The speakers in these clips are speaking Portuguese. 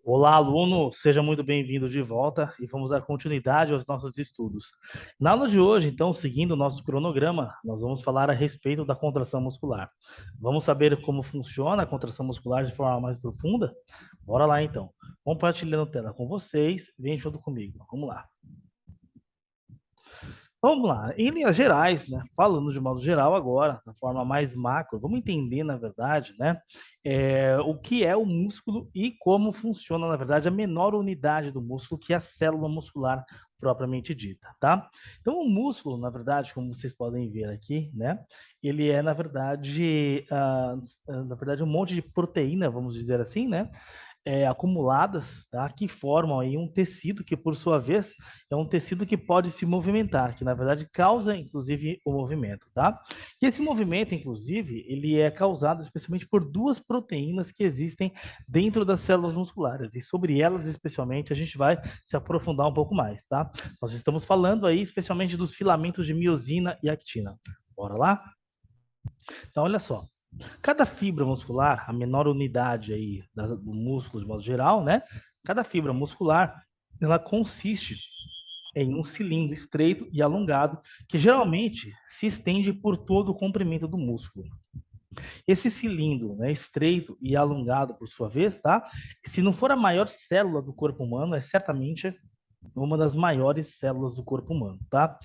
Olá, aluno, seja muito bem-vindo de volta e vamos dar continuidade aos nossos estudos. Na aula de hoje, então, seguindo o nosso cronograma, nós vamos falar a respeito da contração muscular. Vamos saber como funciona a contração muscular de forma mais profunda? Bora lá, então. Compartilhando tela com vocês, vem junto comigo. Vamos lá. Vamos lá, em linhas gerais, né? Falando de modo geral agora, da forma mais macro, vamos entender, na verdade, né, o que é o músculo e como funciona, na verdade, a menor unidade do músculo, que é a célula muscular propriamente dita, tá? Então, o músculo, na verdade, como vocês podem ver aqui, né, ele é, na verdade, um monte de proteína, vamos dizer assim, né, acumuladas, tá? Que formam aí um tecido que, por sua vez, é um tecido que pode se movimentar, que na verdade causa, inclusive, o movimento, tá? E esse movimento, inclusive, ele é causado especialmente por duas proteínas que existem dentro das células musculares, e sobre elas, especialmente, a gente vai se aprofundar um pouco mais, tá? Nós estamos falando aí, especialmente, dos filamentos de miosina e actina. Bora lá? Então, olha só. Cada fibra muscular, a menor unidade aí do músculo de modo geral, né? Cada fibra muscular, ela consiste em um cilindro estreito e alongado, que geralmente se estende por todo o comprimento do músculo. Esse cilindro, né, estreito e alongado, por sua vez, tá? Se não for a maior célula do corpo humano, é certamente uma das maiores células do corpo humano, tá?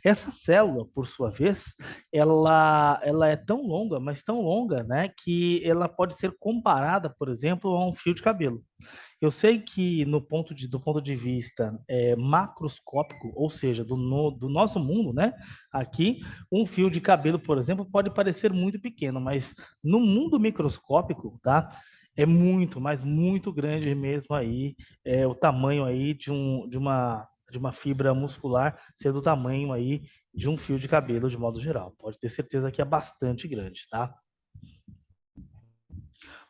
Essa célula, por sua vez, ela é tão longa, mas tão longa, né, que ela pode ser comparada, por exemplo, a um fio de cabelo. Eu sei que do ponto de vista macroscópico, ou seja, do nosso mundo, né? Aqui, um fio de cabelo, por exemplo, pode parecer muito pequeno, mas no mundo microscópico, tá? É muito, mas muito grande mesmo aí, o tamanho aí de uma fibra muscular ser do tamanho aí de um fio de cabelo de modo geral. Pode ter certeza que é bastante grande, tá?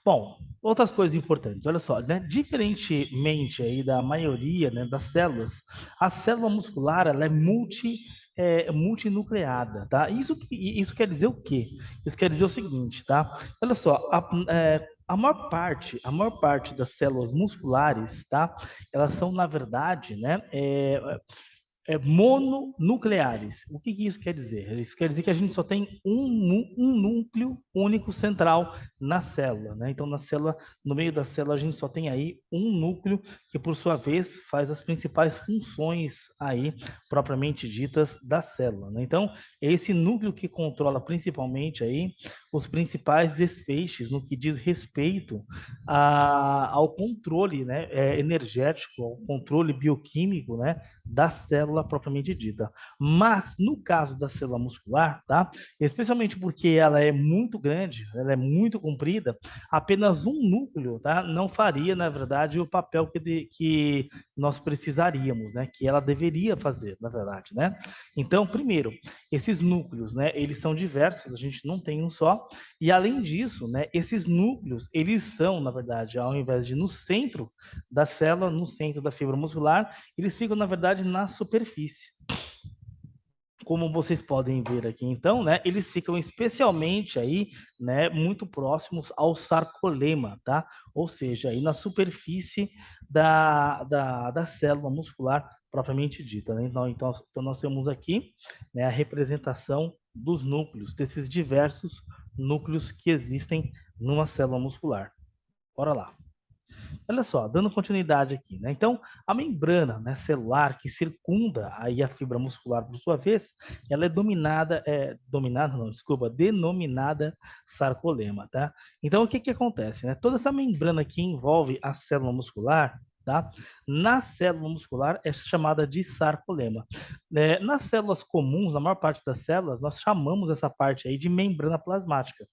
Bom, outras coisas importantes, olha só, né? Diferentemente aí da maioria, né, das células, a célula muscular ela é multinucleada, tá? Isso quer dizer o quê? Isso quer dizer o seguinte, tá? Olha só, a maior parte das células musculares, tá? Elas são, na verdade, né, mononucleares. O que isso quer dizer? Isso quer dizer que a gente só tem um núcleo único central na célula, né? Então, na célula, no meio da célula, a gente só tem aí um núcleo que, por sua vez, faz as principais funções aí, propriamente ditas, da célula, né? Então, é esse núcleo que controla principalmente aí os principais desfechos no que diz respeito ao controle, né, energético, ao controle bioquímico, né, da célula propriamente dita. Mas, no caso da célula muscular, tá? Especialmente porque ela é muito grande, ela é muito comprida, apenas um núcleo, tá? Não faria, na verdade, o papel que nós precisaríamos, né? Que ela deveria fazer, na verdade, né? Então, primeiro, esses núcleos, né? Eles são diversos, a gente não tem um só, e além disso, né? Esses núcleos, eles são, na verdade, ao invés de no centro da célula, no centro da fibra muscular, eles ficam, na verdade, na superfície. Como vocês podem ver aqui, então, né, eles ficam especialmente aí, né, muito próximos ao sarcolema, tá? Ou seja, aí na superfície da célula muscular propriamente dita, né? Então nós temos aqui, né, a representação dos núcleos, desses diversos núcleos que existem numa célula muscular. Bora lá. Olha só, dando continuidade aqui, né? Então, a membrana, né, celular que circunda aí a fibra muscular, por sua vez, ela é denominada sarcolema, tá? Então, o que que acontece, né? Toda essa membrana que envolve a célula muscular, tá? Na célula muscular é chamada de sarcolema. Nas células comuns, na maior parte das células, nós chamamos essa parte aí de membrana plasmática,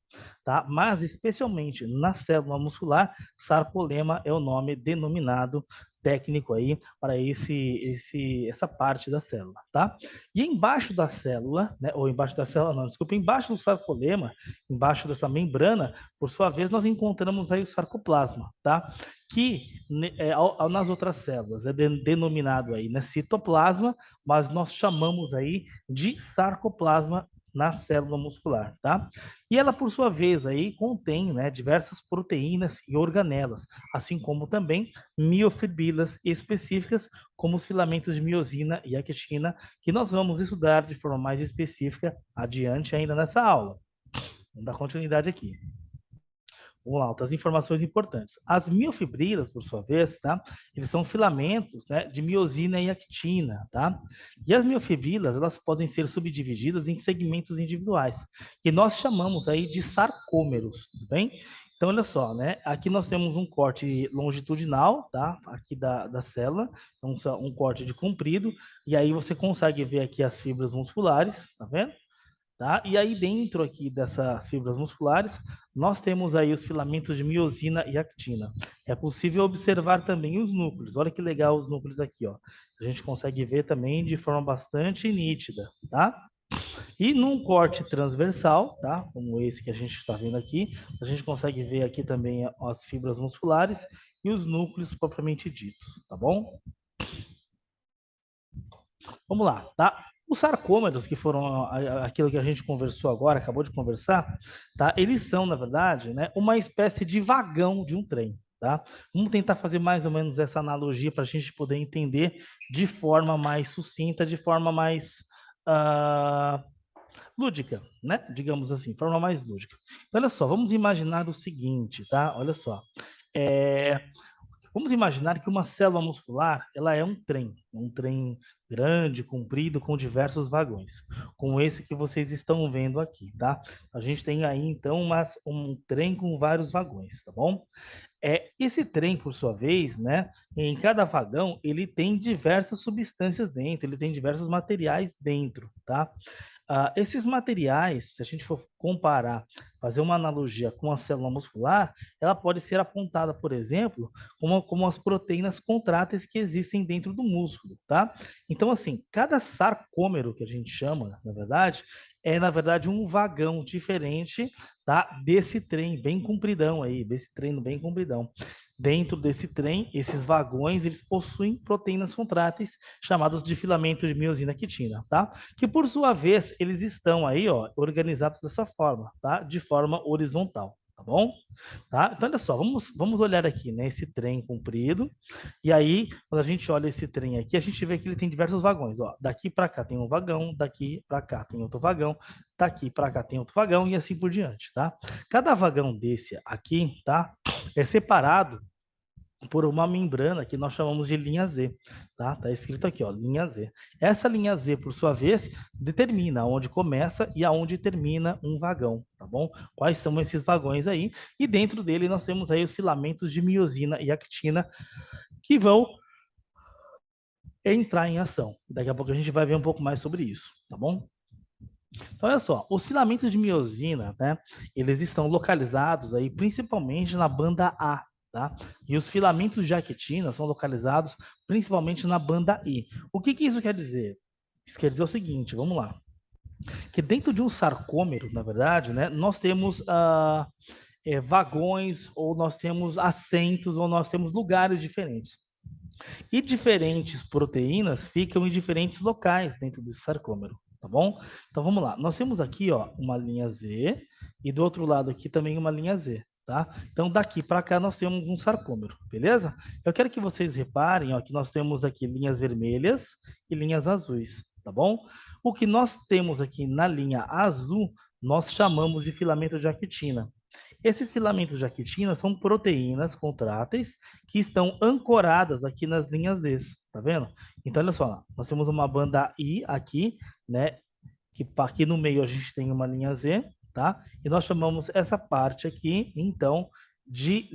tá? Mas especialmente na célula muscular, sarcolema é o nome denominado técnico aí para essa parte da célula, tá? E embaixo da célula, né, ou embaixo da célula, não, desculpa, embaixo do sarcolema, embaixo dessa membrana, por sua vez, nós encontramos aí o sarcoplasma, tá? Que nas outras células é denominado aí, né, citoplasma, mas nós chamamos aí de sarcoplasma na célula muscular, tá? E ela, por sua vez, aí contém, né, diversas proteínas e organelas, assim como também miofibrilas específicas, como os filamentos de miosina e actina, que nós vamos estudar de forma mais específica adiante ainda nessa aula. Vamos dar continuidade aqui. Vamos lá, outras informações importantes. As miofibrilas, por sua vez, tá? Eles são filamentos, né, de miosina e actina, tá? E as miofibrilas, elas podem ser subdivididas em segmentos individuais, que nós chamamos aí de sarcômeros, tudo bem? Então, olha só, né? Aqui nós temos um corte longitudinal, tá? Aqui da célula, então um corte de comprido, e aí você consegue ver aqui as fibras musculares, tá vendo? Tá? E aí dentro aqui dessas fibras musculares, nós temos aí os filamentos de miosina e actina. É possível observar também os núcleos. Olha que legal os núcleos aqui, ó. A gente consegue ver também de forma bastante nítida, tá? E num corte transversal, tá? Como esse que a gente está vendo aqui, a gente consegue ver aqui também as fibras musculares e os núcleos propriamente ditos, tá bom? Vamos lá, tá? Os sarcômeros, que foram aquilo que a gente conversou agora, acabou de conversar, tá? Eles são, na verdade, né, uma espécie de vagão de um trem, tá? Vamos tentar fazer mais ou menos essa analogia para a gente poder entender de forma mais sucinta, de forma mais lúdica, né? Digamos assim, forma mais lúdica. Então, olha só, vamos imaginar o seguinte, tá? Olha só. Vamos imaginar que uma célula muscular, ela é um trem grande, comprido, com diversos vagões, como esse que vocês estão vendo aqui, tá? A gente tem aí, então, um trem com vários vagões, tá bom? Esse trem, por sua vez, né, em cada vagão, ele tem diversas substâncias dentro, ele tem diversos materiais dentro, tá? Esses materiais, se a gente for comparar, fazer uma analogia com a célula muscular, ela pode ser apontada, por exemplo, como as proteínas contráteis que existem dentro do músculo, tá? Então, assim, cada sarcômero que a gente chama, na verdade, um vagão diferente, tá? Desse trem bem compridão aí, desse treino bem compridão. Dentro desse trem, esses vagões, eles possuem proteínas contráteis, chamadas de filamentos de miosina quitina, tá? Que, por sua vez, eles estão aí, ó, organizados dessa forma, tá? De forma horizontal, tá bom? Tá? Então, olha só, vamos olhar aqui, né? Esse trem comprido. E aí, quando a gente olha esse trem aqui, a gente vê que ele tem diversos vagões, ó. Daqui para cá tem um vagão, daqui para cá tem outro vagão, daqui para cá tem outro vagão e assim por diante, tá? Cada vagão desse aqui, tá? É separado por uma membrana que nós chamamos de linha Z, tá? Tá escrito aqui, ó, linha Z. Essa linha Z, por sua vez, determina onde começa e aonde termina um vagão, tá bom? Quais são esses vagões aí? E dentro dele nós temos aí os filamentos de miosina e actina que vão entrar em ação. Daqui a pouco a gente vai ver um pouco mais sobre isso, tá bom? Então, olha só, os filamentos de miosina, né, eles estão localizados aí principalmente na banda A, tá? E os filamentos de actina são localizados principalmente na banda I. O que isso quer dizer? Isso quer dizer o seguinte, vamos lá. Que dentro de um sarcômero, na verdade, né, nós temos vagões, ou nós temos assentos, ou nós temos lugares diferentes. E diferentes proteínas ficam em diferentes locais dentro desse sarcômero, tá bom? Então vamos lá. Nós temos aqui, ó, uma linha Z e do outro lado aqui também uma linha Z, tá? Então daqui para cá nós temos um sarcômero, beleza? Eu quero que vocês reparem, ó, que nós temos aqui linhas vermelhas e linhas azuis, tá bom? O que nós temos aqui na linha azul, nós chamamos de filamento de actina. Esses filamentos de actina são proteínas contráteis que estão ancoradas aqui nas linhas Z, tá vendo? Então, olha só, nós temos uma banda I aqui, né? Que aqui no meio a gente tem uma linha Z, tá? E nós chamamos essa parte aqui, então, de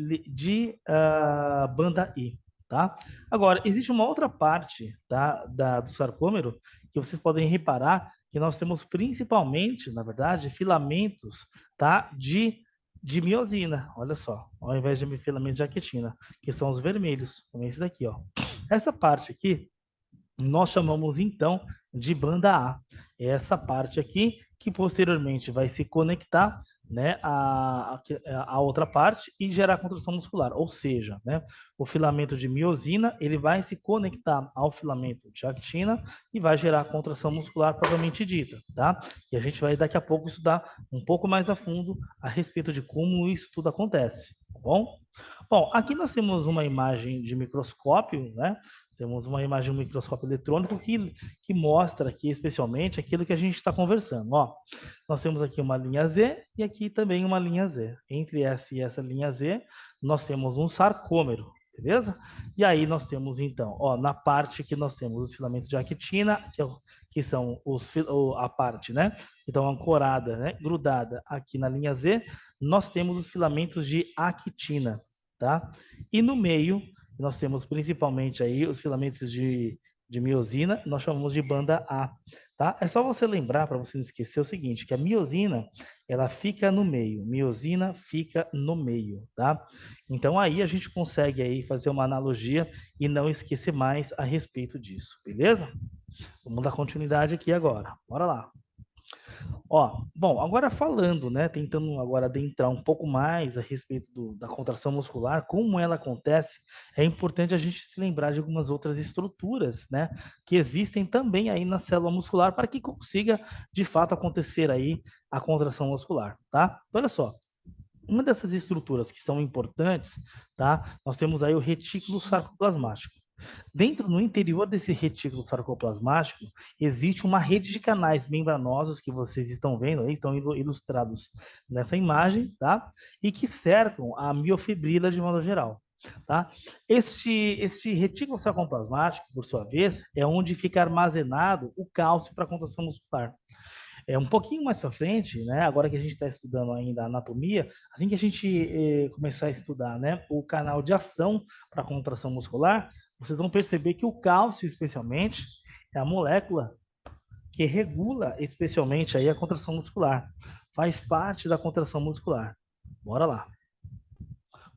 banda I, tá? Agora, existe uma outra parte, tá, do sarcômero que vocês podem reparar que nós temos principalmente, na verdade, filamentos, tá, de miosina, olha só, ao invés de filamentos de actina, que são os vermelhos, como esses aqui, ó. Essa parte aqui, nós chamamos então de banda A. É essa parte aqui que posteriormente vai se conectar né, a outra parte e gerar contração muscular. Ou seja, né, o filamento de miosina ele vai se conectar ao filamento de actina e vai gerar contração muscular propriamente dita, tá? E a gente vai daqui a pouco estudar um pouco mais a fundo a respeito de como isso tudo acontece, tá bom? Bom, aqui nós temos uma imagem de microscópio, né? Temos uma imagem de um microscópio eletrônico que mostra aqui especialmente aquilo que a gente está conversando. Ó, nós temos aqui uma linha Z e aqui também uma linha Z. Entre essa e essa linha Z, nós temos um sarcômero, beleza? E aí nós temos então, ó, na parte que nós temos os filamentos de actina, que são a parte, né? Então ancorada, né? Grudada aqui na linha Z, nós temos os filamentos de actina, tá? E no meio nós temos principalmente aí os filamentos de miosina, nós chamamos de banda A, tá? É só você lembrar, para você não esquecer, o seguinte, que a miosina, ela fica no meio, miosina fica no meio, tá? Então aí a gente consegue aí fazer uma analogia e não esquecer mais a respeito disso, beleza? Vamos dar continuidade aqui agora, bora lá. Ó, bom, agora falando, né, tentando agora adentrar um pouco mais a respeito da contração muscular, como ela acontece, é importante a gente se lembrar de algumas outras estruturas, né, que existem também aí na célula muscular para que consiga, de fato, acontecer aí a contração muscular, tá? Então, olha só, uma dessas estruturas que são importantes, tá? Nós temos aí o retículo sarcoplasmático. Dentro, no interior desse retículo sarcoplasmático, existe uma rede de canais membranosos que vocês estão vendo aí, estão ilustrados nessa imagem, tá? E que cercam a miofibrila de modo geral, tá? Este retículo sarcoplasmático, por sua vez, é onde fica armazenado o cálcio para a contração muscular. É um pouquinho mais para frente, né? Agora que a gente está estudando ainda a anatomia, assim que a gente começar a estudar, né, o canal de ação para a contração muscular, vocês vão perceber que o cálcio, especialmente, é a molécula que regula especialmente aí a contração muscular. Faz parte da contração muscular. Bora lá.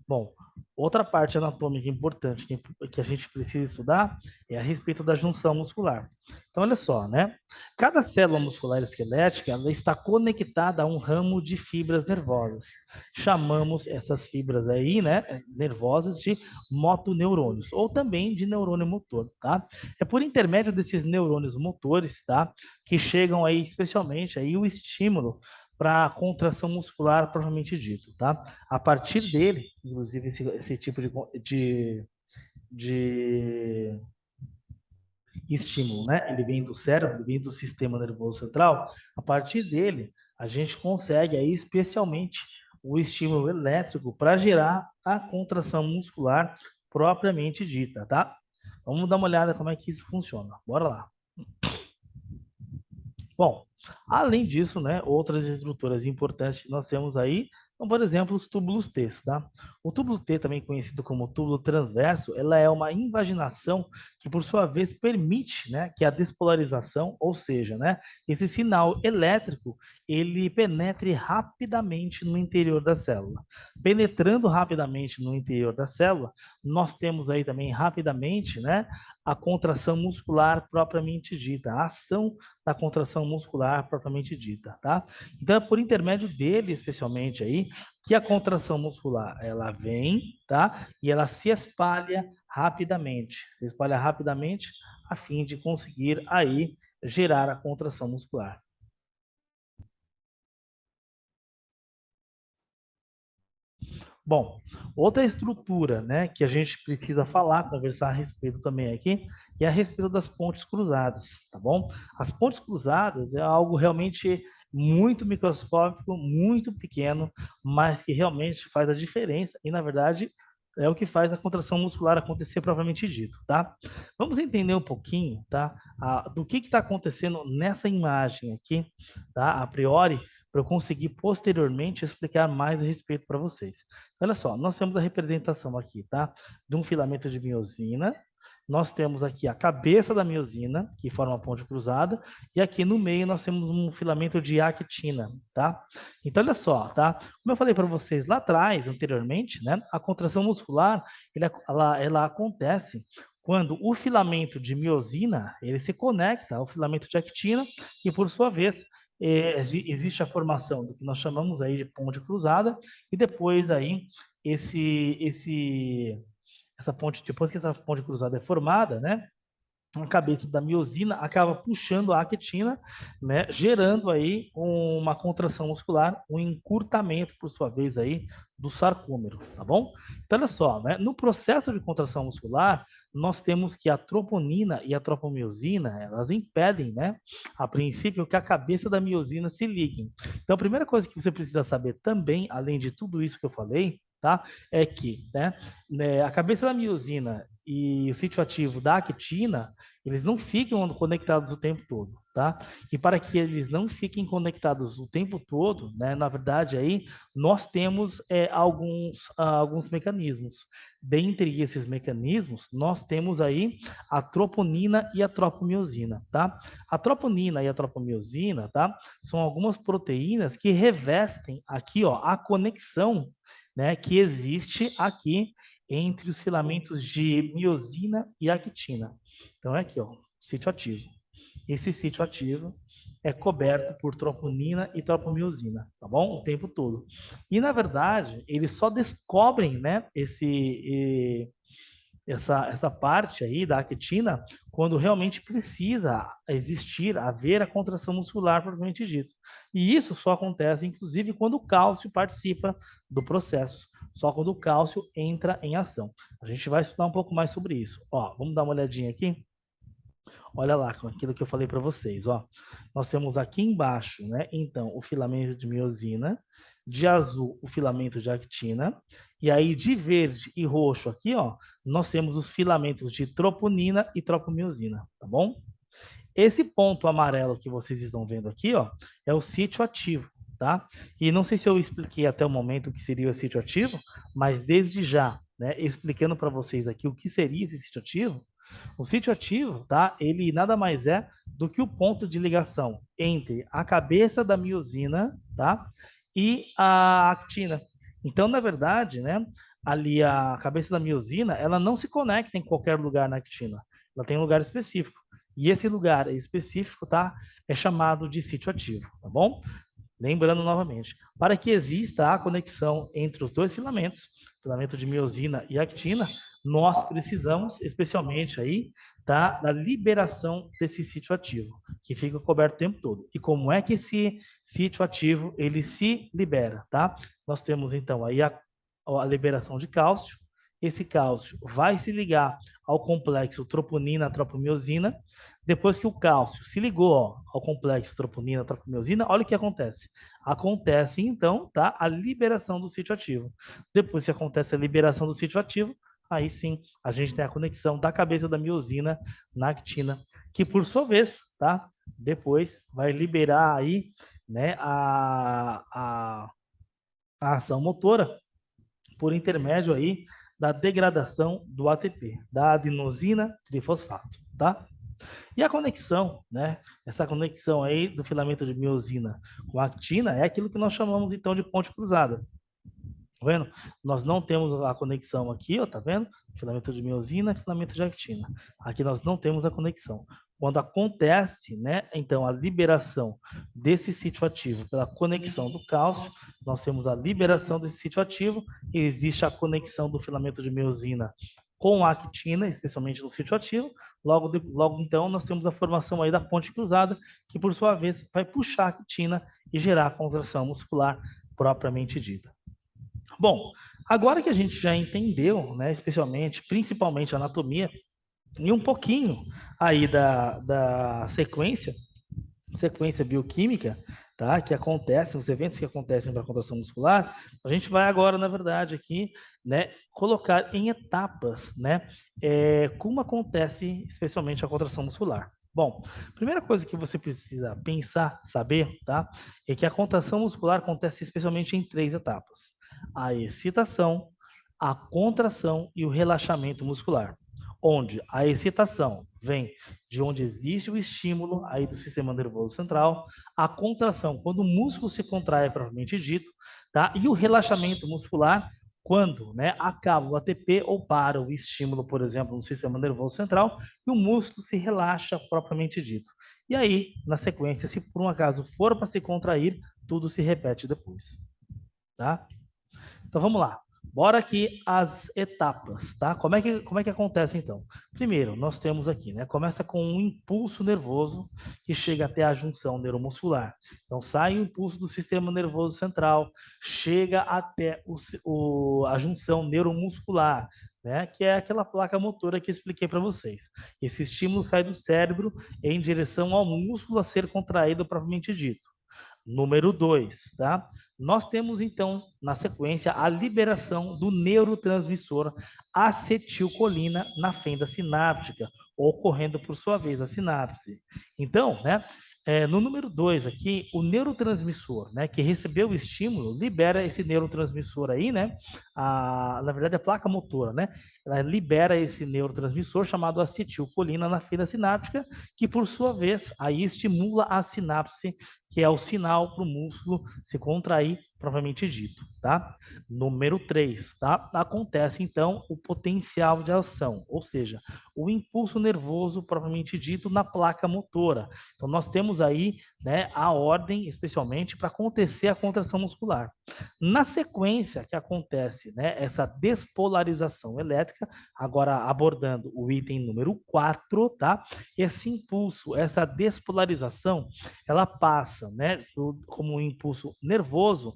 Bom, outra parte anatômica importante que a gente precisa estudar é a respeito da junção muscular. Então, olha só, né? Cada célula muscular esquelética ela está conectada a um ramo de fibras nervosas. Chamamos essas fibras aí, né, nervosas de motoneurônios, ou também de neurônio motor, tá? É por intermédio desses neurônios motores, tá, que chegam aí especialmente aí o estímulo para a contração muscular propriamente dito, tá? A partir dele, inclusive esse tipo de estímulo, né? Ele vem do cérebro, vem do sistema nervoso central. A partir dele, a gente consegue aí especialmente o estímulo elétrico para gerar a contração muscular propriamente dita, tá? Vamos dar uma olhada como é que isso funciona. Bora lá. Bom, além disso, né, outras estruturas importantes que nós temos aí, são, por exemplo, os túbulos T, tá? O túbulo T, também conhecido como túbulo transverso, ela é uma invaginação que, por sua vez, permite, né, que a despolarização, ou seja, né, esse sinal elétrico, ele penetre rapidamente no interior da célula. Penetrando rapidamente no interior da célula, nós temos aí também rapidamente, né, a contração muscular propriamente dita, a ação da contração muscular propriamente dita, tá? Então, é por intermédio dele, especialmente aí, que a contração muscular, ela vem, tá? E ela se espalha rapidamente, a fim de conseguir aí gerar a contração muscular. Bom, outra estrutura, né, que a gente precisa falar, conversar a respeito também aqui, é a respeito das pontes cruzadas, tá bom? As pontes cruzadas é algo realmente muito microscópico, muito pequeno, mas que realmente faz a diferença e, na verdade, é o que faz a contração muscular acontecer propriamente dito, tá? Vamos entender um pouquinho, tá? Do que está acontecendo nessa imagem aqui, tá? A priori, para eu conseguir posteriormente explicar mais a respeito para vocês. Olha só, nós temos a representação aqui, tá? De um filamento de miosina. Nós temos aqui a cabeça da miosina, que forma a ponte cruzada, e aqui no meio nós temos um filamento de actina, tá? Então, olha só, tá? Como eu falei para vocês lá atrás, anteriormente, né? A contração muscular, ela acontece quando o filamento de miosina, ele se conecta ao filamento de actina e, por sua vez, existe a formação do que nós chamamos aí de ponte cruzada, e depois aí essa ponte, depois que essa ponte cruzada é formada, né, a cabeça da miosina acaba puxando a actina, né, gerando aí uma contração muscular, um encurtamento, por sua vez, aí do sarcômero, tá bom? Então, olha só, né, no processo de contração muscular, nós temos que a troponina e a tropomiosina, elas impedem, né, a princípio, que a cabeça da miosina se liguem. Então, a primeira coisa que você precisa saber também, além de tudo isso que eu falei, tá, é que, né, a cabeça da miosina e o sítio ativo da actina, eles não ficam conectados o tempo todo, tá? E para que eles não fiquem conectados o tempo todo, né, na verdade aí nós temos alguns mecanismos. Dentre esses mecanismos, nós temos aí a troponina e a tropomiosina, tá? A troponina e a tropomiosina, tá? São algumas proteínas que revestem aqui, ó, a conexão, né, que existe aqui entre os filamentos de miosina e actina. Então é aqui, ó, sítio ativo. Esse sítio ativo é coberto por troponina e tropomiosina, tá bom? O tempo todo. E na verdade, eles só descobrem, né, essa parte aí da actina quando realmente precisa existir, haver a contração muscular propriamente dito. E isso só acontece, inclusive, quando o cálcio participa do processo, só quando o cálcio entra em ação. A gente vai estudar um pouco mais sobre isso. Ó, vamos dar uma olhadinha aqui? Olha lá, com aquilo que eu falei para vocês, ó. Nós temos aqui embaixo, né? Então, o filamento de miosina, de azul, o filamento de actina, e aí de verde e roxo aqui, ó, nós temos os filamentos de troponina e tropomiosina, tá bom? Esse ponto amarelo que vocês estão vendo aqui, ó, é o sítio ativo, tá? E não sei se eu expliquei até o momento o que seria o sítio ativo, mas desde já, né, explicando para vocês aqui o que seria esse sítio ativo, o sítio ativo, tá? Ele nada mais é do que o ponto de ligação entre a cabeça da miosina, tá? E a actina. Então, na verdade, né, ali a cabeça da miosina, ela não se conecta em qualquer lugar na actina. Ela tem um lugar específico. E esse lugar específico, tá? É chamado de sítio ativo, tá bom? Lembrando novamente, para que exista a conexão entre os dois filamentos, filamento de miosina e actina, nós precisamos, especialmente aí, tá, da liberação desse sítio ativo, que fica coberto o tempo todo. E como é que esse sítio ativo ele se libera, tá? Nós temos então aí a liberação de cálcio. Esse cálcio vai se ligar ao complexo troponina-tropomiosina. Depois que o cálcio se ligou, ó, ao complexo troponina-tropomiosina, olha o que acontece. Acontece, então, tá, a liberação do sítio ativo. Depois que acontece a liberação do sítio ativo, aí sim a gente tem a conexão da cabeça da miosina na actina, que por sua vez, tá, depois vai liberar aí, né, a ação motora por intermédio aí da degradação do ATP, da adenosina trifosfato, tá? E a conexão, né? Essa conexão aí do filamento de miosina com a actina é aquilo que nós chamamos então de ponte cruzada. Tá vendo? Nós não temos a conexão aqui, ó, tá vendo? Filamento de miosina, filamento de actina. Aqui nós não temos a conexão. Quando acontece, né, então a liberação desse sítio ativo pela conexão do cálcio, nós temos a liberação desse sítio ativo e existe a conexão do filamento de miosina com a actina, especialmente no sítio ativo. Logo então nós temos a formação aí da ponte cruzada, que por sua vez vai puxar a actina e gerar a contração muscular propriamente dita. Bom, agora que a gente já entendeu, né, especialmente, principalmente a anatomia, e um pouquinho aí da sequência bioquímica, tá, que acontece, os eventos que acontecem para a contração muscular, a gente vai agora, na verdade, aqui, né, colocar em etapas, né, como acontece especialmente a contração muscular. Bom, primeira coisa que você precisa pensar, saber, tá, é que a contração muscular acontece especialmente em 3 etapas: a excitação, a contração e o relaxamento muscular, onde a excitação vem de onde existe o estímulo aí do sistema nervoso central, a contração quando o músculo se contrai propriamente dito, tá? E o relaxamento muscular quando, né, acaba o ATP ou para o estímulo, por exemplo, no sistema nervoso central, e o músculo se relaxa propriamente dito. E aí, na sequência, se por um acaso for para se contrair, tudo se repete depois, tá? Então vamos lá. Bora aqui as etapas, tá? Como é que acontece então? Primeiro, nós temos aqui, né? Começa com um impulso nervoso que chega até a junção neuromuscular. Então sai o impulso do sistema nervoso central, chega até a junção neuromuscular, né? Que é aquela placa motora que eu expliquei para vocês. Esse estímulo sai do cérebro em direção ao músculo a ser contraído propriamente dito. Número 2, tá? Nós temos, então, na sequência, a liberação do neurotransmissor acetilcolina na fenda sináptica, ocorrendo, por sua vez, a sinapse. Então, né, no número 2 aqui, o neurotransmissor, né, que recebeu o estímulo, libera esse neurotransmissor aí, né, na verdade, a placa motora, né, ela libera esse neurotransmissor chamado acetilcolina na fenda sináptica, que, por sua vez, aí estimula a sinapse, que é o sinal para o músculo se contrair, propriamente dito, tá? Número 3, tá? Acontece, então, o potencial de ação, ou seja, o impulso nervoso, propriamente dito, na placa motora. Então, nós temos aí, né, a ordem, especialmente, para acontecer a contração muscular. Na sequência que acontece, né, essa despolarização elétrica, agora abordando o item número 4, tá? Esse impulso, essa despolarização, ela passa, né, como um impulso nervoso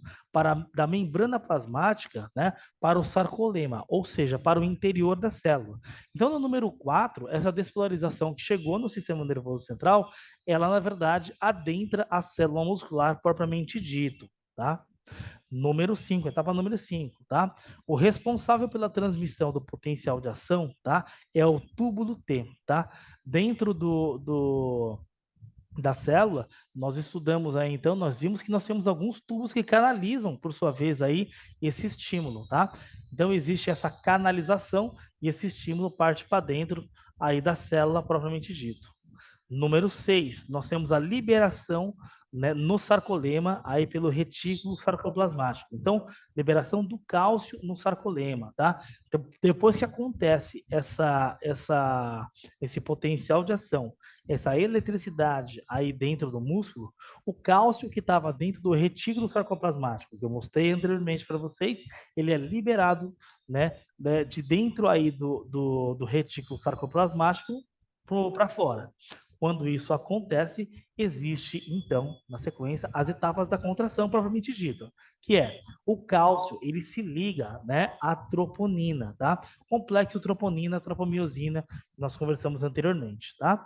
da membrana plasmática, né, para o sarcolema, ou seja, para o interior da célula. Então, no número 4, essa despolarização que chegou no sistema nervoso central, ela, na verdade, adentra a célula muscular propriamente dito, tá? Número 5, etapa número 5, tá? O responsável pela transmissão do potencial de ação, tá? É o túbulo T, tá? Dentro da célula, nós estudamos aí, então, nós vimos que nós temos alguns tubos que canalizam, por sua vez, aí, esse estímulo, tá? Então, existe essa canalização e esse estímulo parte para dentro aí da célula propriamente dito. Número 6, nós temos a liberação, né, no sarcolema, aí pelo retículo sarcoplasmático. Então, liberação do cálcio no sarcolema, tá? Então, depois que acontece esse potencial de ação, essa eletricidade aí dentro do músculo, o cálcio que estava dentro do retículo sarcoplasmático, que eu mostrei anteriormente para vocês, ele é liberado, né, de dentro aí do retículo sarcoplasmático para fora. Quando isso acontece, existe, então, na sequência, as etapas da contração propriamente dita, que é o cálcio, ele se liga, né, à troponina, tá? Complexo troponina, tropomiosina, que nós conversamos anteriormente, tá?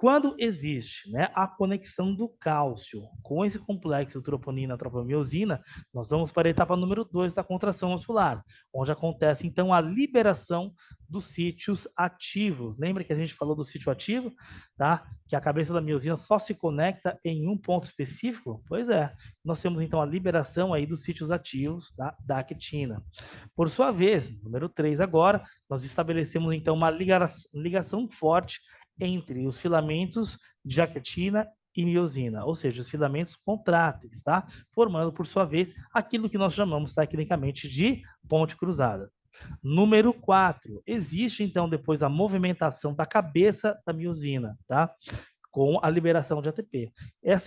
Quando existe, né, a conexão do cálcio com esse complexo troponina-tropomiosina, nós vamos para a etapa número 2 da contração muscular, onde acontece, então, a liberação dos sítios ativos. Lembra que a gente falou do sítio ativo? Tá? Que a cabeça da miosina só se conecta em um ponto específico? Pois é. Nós temos, então, a liberação aí dos sítios ativos da actina. Por sua vez, número 3 agora, nós estabelecemos, então, uma ligação forte entre os filamentos de actina e miosina, ou seja, os filamentos contráteis, tá? Formando, por sua vez, aquilo que nós chamamos tecnicamente de ponte cruzada. Número 4, existe então depois a movimentação da cabeça da miosina, tá? Com a liberação de ATP.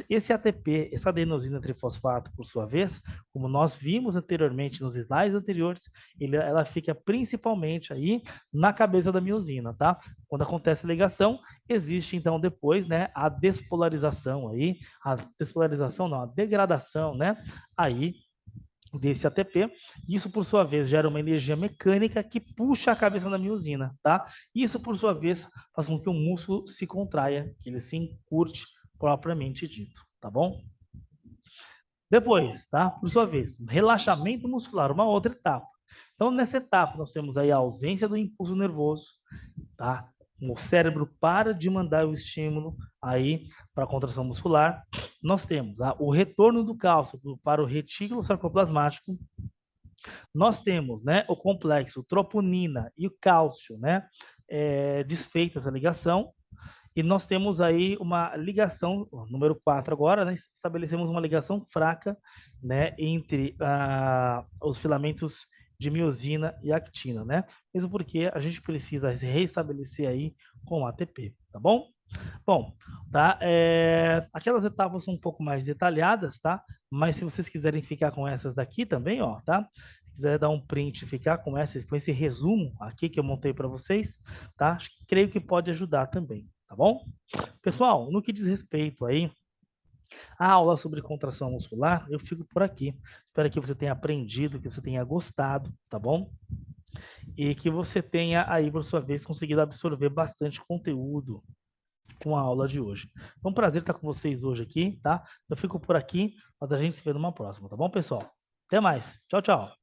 Esse ATP, essa adenosina trifosfato, por sua vez, como nós vimos anteriormente nos slides anteriores, ela fica principalmente aí na cabeça da miosina, tá? Quando acontece a ligação, existe então depois, né, a despolarização aí, a degradação, né, aí desse ATP. Isso, por sua vez, gera uma energia mecânica que puxa a cabeça da miosina, tá? Isso, por sua vez, faz com que o músculo se contraia, que ele se encurte propriamente dito, tá bom? Depois, tá? Por sua vez, relaxamento muscular, uma outra etapa. Então, nessa etapa, nós temos aí a ausência do impulso nervoso, tá? O cérebro para de mandar o estímulo aí para a contração muscular. Nós temos o retorno do cálcio para o retículo sarcoplasmático. Nós temos, né, o complexo troponina e o cálcio, né, desfeitas a ligação. E nós temos aí uma ligação, número 4 agora, né, estabelecemos uma ligação fraca, né, entre os filamentos de miosina e actina, né? Mesmo porque a gente precisa restabelecer aí com ATP, tá bom? Bom, tá? Aquelas etapas são um pouco mais detalhadas, tá? Mas se vocês quiserem ficar com essas daqui também, ó, tá? Se quiser dar um print e ficar com esse resumo aqui que eu montei para vocês, tá? Creio que pode ajudar também, tá bom? Pessoal, no que diz respeito aí à aula sobre contração muscular, eu fico por aqui. Espero que você tenha aprendido, que você tenha gostado, tá bom? E que você tenha aí, por sua vez, conseguido absorver bastante conteúdo com a aula de hoje. É um prazer estar com vocês hoje aqui, tá? Eu fico por aqui, mas a gente se vê numa próxima, tá bom, pessoal? Até mais. Tchau, tchau.